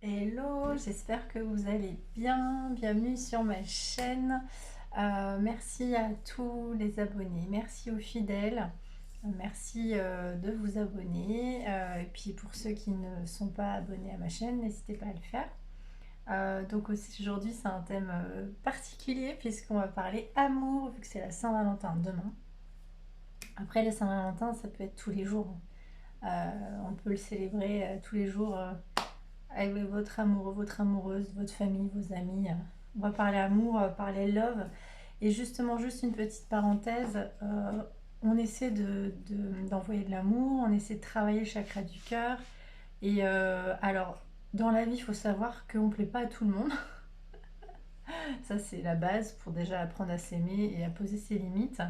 Hello, j'espère que vous allez bien. Bienvenue sur ma chaîne. Merci à tous les abonnés, merci aux fidèles, merci de vous abonner. Et puis pour ceux qui ne sont pas abonnés à ma chaîne, n'hésitez pas à le faire. Donc aussi aujourd'hui c'est un thème particulier puisqu'on va parler amour vu que c'est la Saint-Valentin demain. Après les Saint-Valentin ça peut être tous les jours. On peut le célébrer tous les jours avec votre amoureux, votre amoureuse, votre famille, vos amis. On va parler amour, parler love. Et justement, juste une petite parenthèse, on essaie d'envoyer de l'amour, on essaie de travailler le chakra du cœur. Et alors, dans la vie, il faut savoir qu'on ne plaît pas à tout le monde. Ça, c'est la base pour déjà apprendre à s'aimer et à poser ses limites.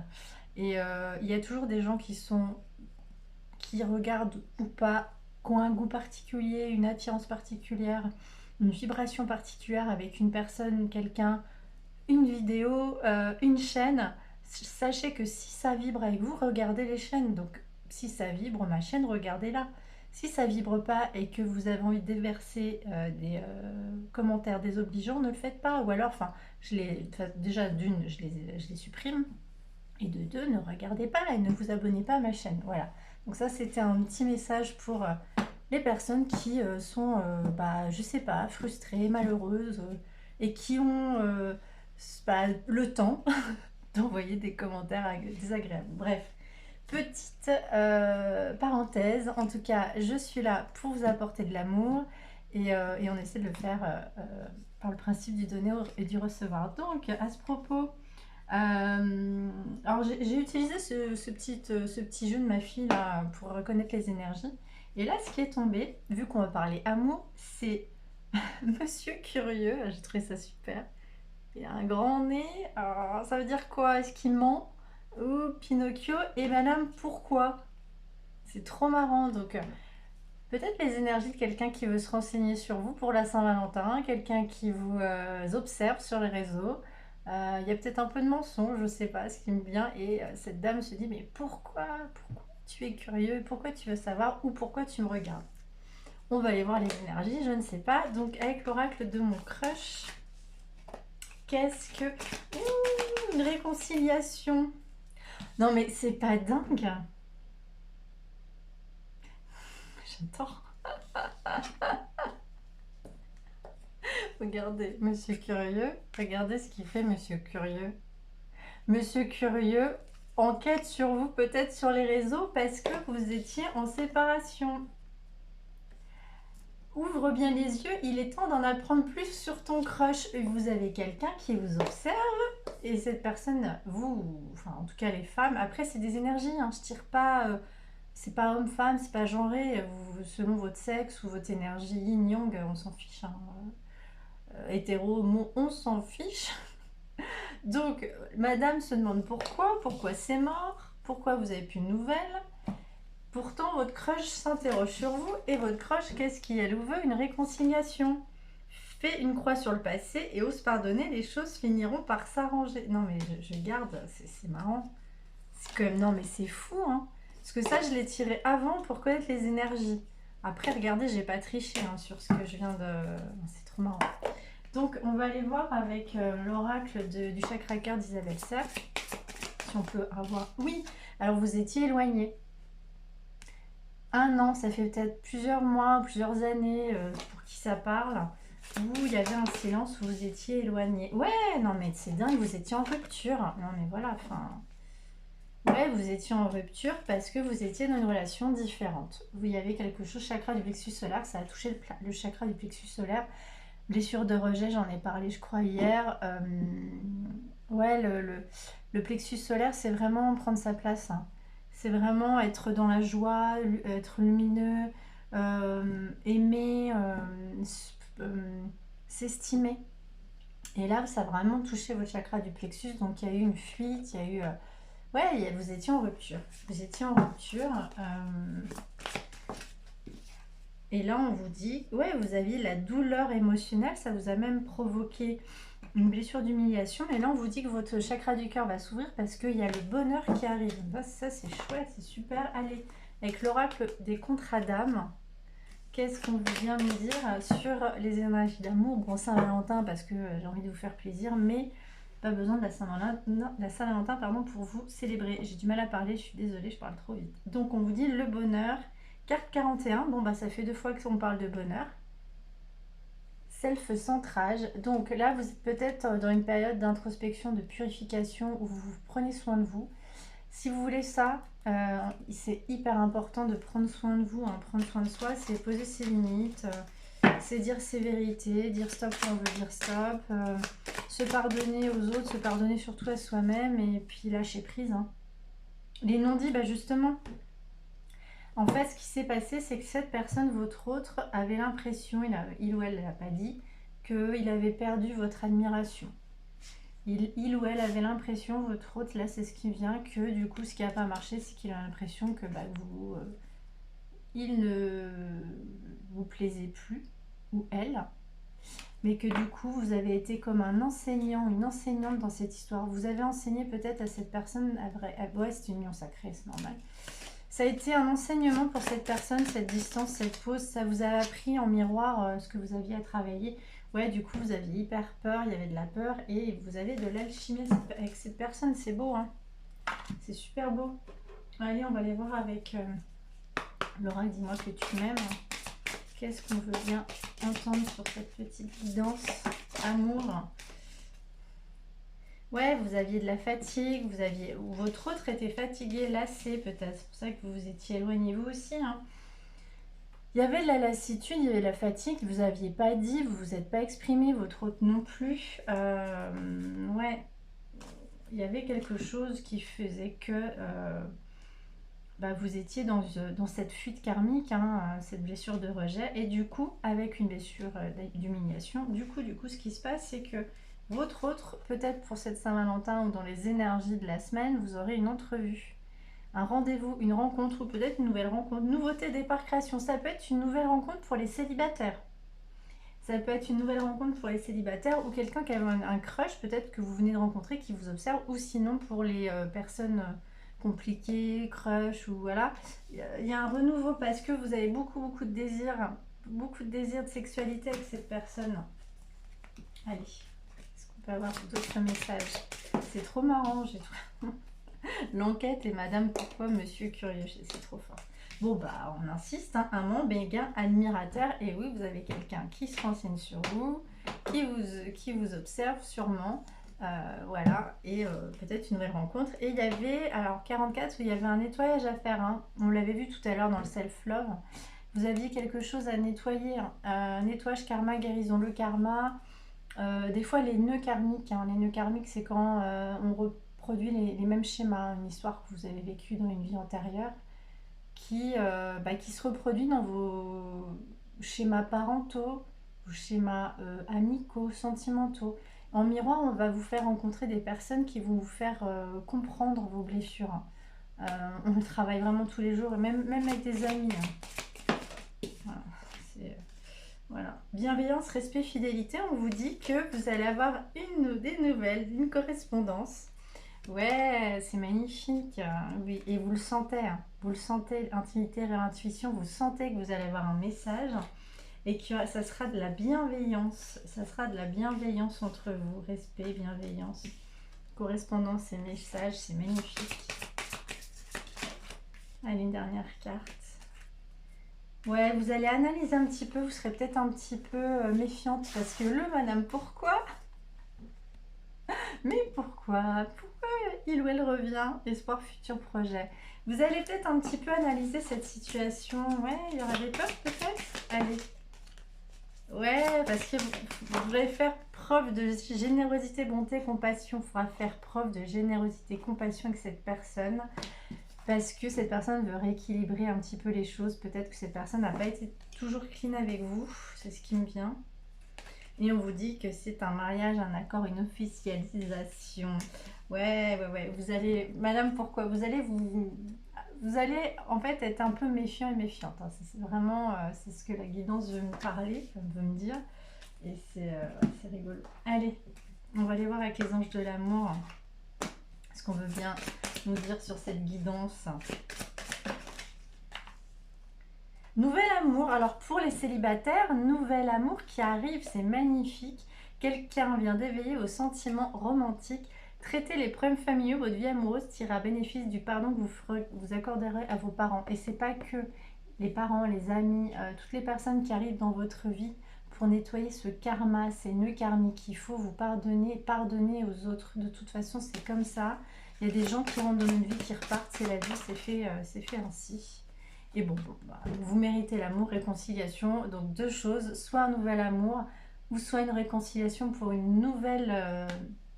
Et il y a toujours des gens qui regardent ou pas, qui ont un goût particulier, une attirance particulière, une vibration particulière avec une personne, quelqu'un, une vidéo, une chaîne. Sachez que si ça vibre avec vous, regardez les chaînes. Donc si ça vibre, ma chaîne, regardez-la. Si ça vibre pas et que vous avez envie de déverser des commentaires désobligeants, ne le faites pas. Ou alors, déjà d'une, je les supprime. Et de deux, ne regardez pas et ne vous abonnez pas à ma chaîne. Voilà. Donc ça, c'était un petit message pour les personnes qui sont, je sais pas, frustrées, malheureuses et qui ont le temps d'envoyer des commentaires désagréables. Bref, petite parenthèse. En tout cas, je suis là pour vous apporter de l'amour et on essaie de le faire par le principe du donner et du recevoir. Donc, à ce propos, alors j'ai utilisé ce petit jeu de ma fille là pour reconnaître les énergies. Et là, ce qui est tombé, vu qu'on va parler amour, c'est Monsieur Curieux. J'ai trouvé ça super. Il a un grand nez. Alors, ça veut dire quoi? Est-ce qu'il ment? Ou Pinocchio et Madame Pourquoi? C'est trop marrant. Donc, peut-être les énergies de quelqu'un qui veut se renseigner sur vous pour la Saint-Valentin, quelqu'un qui vous observe sur les réseaux. Il y a peut-être un peu de mensonge, je sais pas ce qui me vient. Et cette dame se dit, mais pourquoi tu es curieux? Pourquoi tu veux savoir? Ou pourquoi tu me regardes? On va aller voir les énergies, je ne sais pas. Donc avec l'oracle de mon crush, qu'est-ce que... une réconciliation. Non mais c'est pas dingue. J'adore. Regardez, Monsieur Curieux. Regardez ce qu'il fait, Monsieur Curieux. Monsieur Curieux enquête sur vous, peut-être sur les réseaux, parce que vous étiez en séparation. Ouvre bien les yeux, il est temps d'en apprendre plus sur ton crush. Vous avez quelqu'un qui vous observe, et cette personne, enfin en tout cas les femmes, après c'est des énergies, hein, je tire pas, c'est pas homme-femme, c'est pas genré, selon votre sexe ou votre énergie yin-yang, on s'en fiche. Hein. Hétéro, on s'en fiche. Donc, madame se demande pourquoi c'est mort, pourquoi vous avez plus de nouvelles. Pourtant, votre crush s'interroge sur vous et votre crush, qu'est-ce qu'elle veut? Une réconciliation. Fait une croix sur le passé et ose pardonner, les choses finiront par s'arranger. Non, mais je garde, c'est marrant. C'est quand même, non, mais c'est fou, hein. Parce que ça, je l'ai tiré avant pour connaître les énergies. Après, regardez, j'ai pas triché hein, sur ce que je viens de. C'est trop marrant. Donc, on va aller voir avec l'oracle du chakra cœur d'Isabelle Serre. Si on peut avoir... Oui, alors vous étiez éloigné. Un an, ça fait peut-être plusieurs mois, plusieurs années pour qui ça parle, où il y avait un silence, où vous étiez éloigné. Ouais, non mais c'est dingue, vous étiez en rupture. Non mais voilà, enfin... Ouais, vous étiez en rupture parce que vous étiez dans une relation différente. Vous y avait quelque chose, chakra du plexus solaire, ça a touché le chakra du plexus solaire. Blessure de rejet, j'en ai parlé, je crois, hier. Ouais, le plexus solaire, c'est vraiment prendre sa place. Hein. C'est vraiment être dans la joie, être lumineux, aimer, s'estimer. Et là, ça a vraiment touché votre chakra du plexus. Donc, il y a eu une fuite, il y a eu... ouais, vous étiez en rupture. Vous étiez en rupture. Et là, on vous dit, ouais, vous aviez la douleur émotionnelle, ça vous a même provoqué une blessure d'humiliation. Et là, on vous dit que votre chakra du cœur va s'ouvrir parce qu'il y a le bonheur qui arrive. Ça c'est chouette, c'est super. Allez, avec l'oracle des contrats d'âme, qu'est-ce qu'on veut bien me dire sur les énergies d'amour? Bon, Saint-Valentin, parce que j'ai envie de vous faire plaisir, mais pas besoin de la Saint-Valentin, pardon, pour vous célébrer. J'ai du mal à parler, je suis désolée, je parle trop vite. Donc, on vous dit le bonheur. Carte 41, bon, bah, ça fait 2 fois qu'on parle de bonheur. Self-centrage. Donc là, vous êtes peut-être dans une période d'introspection, de purification, où vous prenez soin de vous. Si vous voulez ça, c'est hyper important de prendre soin de vous, hein. Prendre soin de soi, c'est poser ses limites, c'est dire ses vérités, dire stop quand on veut dire stop, se pardonner aux autres, se pardonner surtout à soi-même, et puis lâcher prise, hein. Les non-dits, bah justement, en fait, ce qui s'est passé, c'est que cette personne, votre autre, avait l'impression, il ou elle ne l'a pas dit, qu'il avait perdu votre admiration. Il ou elle avait l'impression, votre autre, là c'est ce qui vient, que du coup ce qui n'a pas marché, c'est qu'il a l'impression que bah, il ne vous plaisait plus, ou elle, mais que du coup vous avez été comme un enseignant, une enseignante dans cette histoire. Vous avez enseigné peut-être à cette personne, ouais c'est une union sacrée, c'est normal. Ça a été un enseignement pour cette personne, cette distance, cette pause, ça vous a appris en miroir ce que vous aviez à travailler. Ouais, du coup, vous aviez hyper peur, il y avait de la peur et vous avez de l'alchimie avec cette personne. C'est beau, hein? C'est super beau. Allez, on va aller voir avec Laura, dis-moi que tu m'aimes. Qu'est-ce qu'on veut bien entendre sur cette petite guidance amour? Ouais, vous aviez de la fatigue, ou votre autre était fatigué, lassé peut-être. C'est pour ça que vous vous étiez éloigné vous aussi, hein. Il y avait de la lassitude, il y avait de la fatigue, vous n'aviez pas dit, vous vous êtes pas exprimé, votre autre non plus. Ouais, il y avait quelque chose qui faisait que bah, vous étiez dans cette fuite karmique, hein, cette blessure de rejet, et du coup, avec une blessure d'humiliation, du coup, ce qui se passe, c'est que votre autre, peut-être pour cette Saint-Valentin ou dans les énergies de la semaine, vous aurez une entrevue. Un rendez-vous, une rencontre ou peut-être une nouvelle rencontre. Nouveauté, départ, création. Ça peut être une nouvelle rencontre pour les célibataires. Ça peut être une nouvelle rencontre pour les célibataires ou quelqu'un qui a un crush peut-être que vous venez de rencontrer qui vous observe, ou sinon pour les personnes compliquées, crush ou voilà. Il y a un renouveau parce que vous avez beaucoup de désirs, de sexualité avec cette personne. Allez, est-ce qu'on peut avoir d'autres messages? C'est trop marrant, j'ai trouvé. L'enquête et Madame Pourquoi Monsieur Curieux, c'est trop fort. Bon bah on insiste, hein, amant, béguin, admirateur, et oui vous avez quelqu'un qui se renseigne sur vous, qui vous observe sûrement, voilà, et peut-être une nouvelle rencontre. Et il y avait, alors 44, où il y avait un nettoyage à faire, hein. On l'avait vu tout à l'heure dans le self-love, vous aviez quelque chose à nettoyer, hein. Nettoyage karma, guérison, le karma, des fois les nœuds karmiques, hein. Les nœuds karmiques c'est quand on reproduit les mêmes schémas, une histoire que vous avez vécue dans une vie antérieure qui se reproduit dans vos schémas parentaux, vos schémas amicaux, sentimentaux. En miroir, on va vous faire rencontrer des personnes qui vont vous faire comprendre vos blessures, hein. On le travaille vraiment tous les jours, et même avec des amis, hein. Voilà, voilà. Bienveillance, respect, fidélité, on vous dit que vous allez avoir des nouvelles, une correspondance. Ouais, c'est magnifique. Oui, et vous le sentez, hein. Vous le sentez, intimité, intuition, vous sentez que vous allez avoir un message et que ça sera de la bienveillance. Ça sera de la bienveillance entre vous, respect, bienveillance, correspondance et message, c'est magnifique. Allez, une dernière carte. Ouais, vous allez analyser un petit peu, vous serez peut-être un petit peu méfiante parce que le Madame Pourquoi? Mais pourquoi il ou elle revient? Espoir, futur projet. Vous allez peut-être un petit peu analyser cette situation. Ouais, il y aura des peurs peut-être? Allez. Ouais, parce que vous devez faire preuve de générosité, bonté, compassion. Il faudra faire preuve de générosité, compassion avec cette personne. Parce que cette personne veut rééquilibrer un petit peu les choses. Peut-être que cette personne n'a pas été toujours clean avec vous. C'est ce qui me vient. Et on vous dit que c'est un mariage, un accord, une officialisation. Ouais. Vous allez, Madame Pourquoi, vous allez en fait être un peu méfiant et méfiante, hein. C'est vraiment, c'est ce que la guidance veut me parler, veut me dire. Et c'est rigolo. Allez, on va aller voir avec les anges de l'amour ce qu'on veut bien nous dire sur cette guidance. Nouvel amour, alors pour les célibataires, nouvel amour qui arrive, c'est magnifique. Quelqu'un vient d'éveiller vos sentiments romantiques. Traitez les problèmes familiaux, votre vie amoureuse tirera bénéfice du pardon que vous accorderez à vos parents. Et c'est pas que les parents, les amis, toutes les personnes qui arrivent dans votre vie pour nettoyer ce karma, ces nœuds karmiques. Il faut vous pardonner, pardonner aux autres. De toute façon, c'est comme ça. Il y a des gens qui rentrent dans une vie, qui repartent, c'est la vie, c'est fait ainsi. Et bon, bah, vous méritez l'amour, réconciliation. Donc deux choses, soit un nouvel amour, ou soit une réconciliation pour une nouvelle,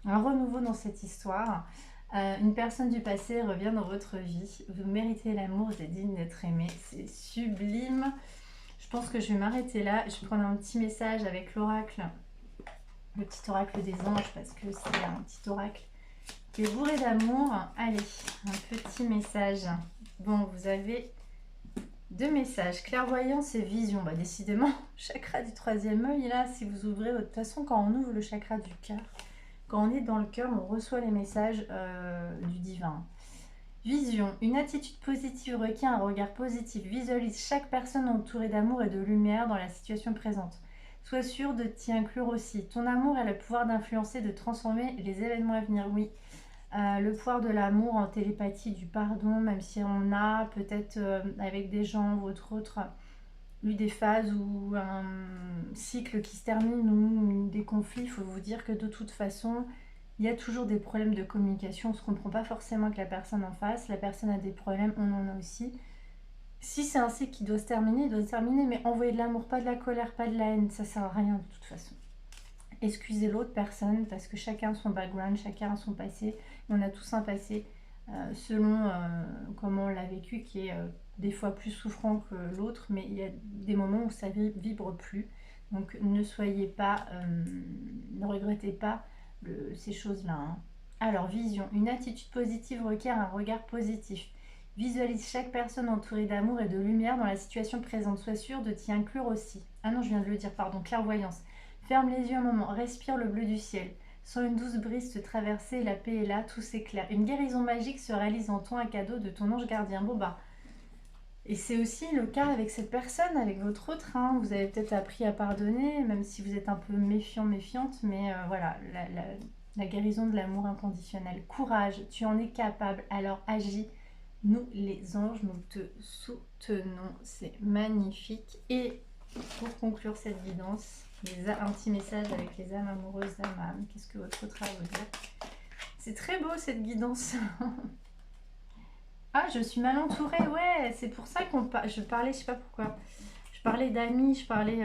un renouveau dans cette histoire. Une personne du passé revient dans votre vie. Vous méritez l'amour, vous êtes digne d'être aimé. C'est sublime. Je pense que je vais m'arrêter là. Je vais prendre un petit message avec l'oracle, le petit oracle des anges, parce que c'est un petit oracle qui est bourré d'amour. Allez, un petit message. Bon, vous avez 2 messages, clairvoyance et vision. Bah, décidément, chakra du 3e œil, là, si vous ouvrez, de toute façon, quand on ouvre le chakra du cœur, quand on est dans le cœur, on reçoit les messages du divin. Vision, une attitude positive requiert un regard positif. Visualise chaque personne entourée d'amour et de lumière dans la situation présente. Sois sûr de t'y inclure aussi. Ton amour a le pouvoir d'influencer, de transformer les événements à venir. Oui, le pouvoir de l'amour en télépathie, du pardon, même si on a peut-être avec des gens ou autre eu des phases ou un cycle qui se termine ou des conflits, il faut vous dire que de toute façon, il y a toujours des problèmes de communication. On ne se comprend pas forcément avec la personne en face. La personne a des problèmes, on en a aussi. Si c'est un cycle qui doit se terminer, il doit se terminer, mais envoyer de l'amour, pas de la colère, pas de la haine, ça sert à rien de toute façon. Excusez l'autre personne parce que chacun a son background, chacun a son passé. On a tous un passé selon comment on l'a vécu qui est des fois plus souffrant que l'autre, mais il y a des moments où ça vibre plus. Donc ne soyez pas, ne regrettez pas ces choses-là. Hein. Alors, vision. Une attitude positive requiert un regard positif. Visualise chaque personne entourée d'amour et de lumière dans la situation présente. Sois sûr de t'y inclure aussi. Ah non, je viens de le dire, pardon. Clairvoyance. Ferme les yeux un moment. Respire le bleu du ciel. Sens une douce brise te traverser. La paix est là, tout s'éclaire. Une guérison magique se réalise en toi, un cadeau de ton ange gardien. Bon bah... Et c'est aussi le cas avec cette personne, avec votre autre. Hein. Vous avez peut-être appris à pardonner, même si vous êtes un peu méfiant, méfiante. Mais voilà, la guérison de l'amour inconditionnel. Courage, tu en es capable, alors agis. Nous, les anges, nous te soutenons. C'est magnifique. Et pour conclure cette guidance, un petit message avec les âmes amoureuses d'âme. Qu'est-ce que votre autre a à vous dire? C'est très beau cette guidance. Ah, je suis mal entourée, ouais, c'est pour ça je parlais, je sais pas pourquoi. Je parlais d'amis, je parlais...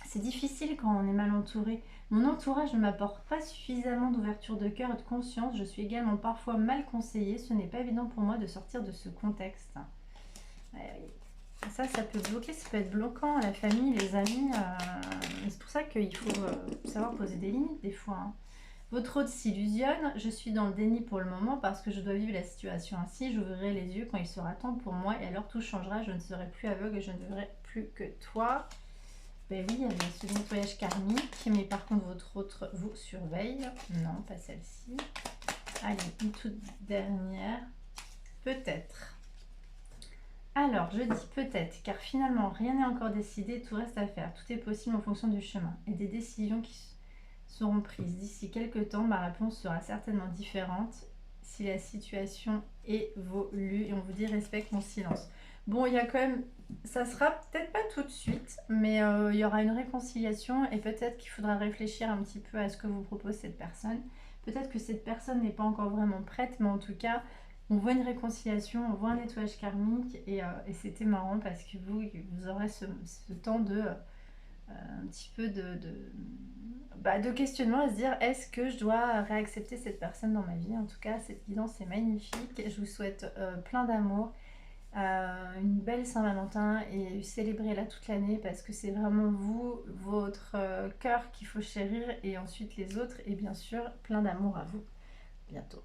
c'est difficile quand on est mal entouré. Mon entourage ne m'apporte pas suffisamment d'ouverture de cœur et de conscience. Je suis également parfois mal conseillée. Ce n'est pas évident pour moi de sortir de ce contexte. Ça peut bloquer, ça peut être bloquant. La famille, les amis. C'est pour ça qu'il faut savoir poser des limites des fois. Hein. Votre hôte s'illusionne, je suis dans le déni pour le moment parce que je dois vivre la situation ainsi, j'ouvrirai les yeux quand il sera temps pour moi et alors tout changera, je ne serai plus aveugle et je ne verrai plus que toi. Ben oui, il y avait ce nettoyage karmique, mais par contre votre autre vous surveille. Non, pas celle-ci. Allez, une toute dernière. Peut-être. Alors, je dis peut-être, car finalement rien n'est encore décidé, tout reste à faire. Tout est possible en fonction du chemin et des décisions qui seront prises. D'ici quelques temps, ma réponse sera certainement différente si la situation évolue. Et on vous dit respecte mon silence. Bon, il y a quand même... Ça sera peut-être pas tout de suite, mais il y aura une réconciliation et peut-être qu'il faudra réfléchir un petit peu à ce que vous propose cette personne. Peut-être que cette personne n'est pas encore vraiment prête, mais en tout cas, on voit une réconciliation, on voit un nettoyage karmique et c'était marrant parce que vous aurez ce temps de... un petit peu de questionnement à se dire est-ce que je dois réaccepter cette personne dans ma vie. En tout cas, cette guidance est magnifique. Je vous souhaite plein d'amour, une belle Saint-Valentin et célébrez-la toute l'année parce que c'est vraiment vous, votre cœur qu'il faut chérir et ensuite les autres et bien sûr plein d'amour à vous. Bientôt.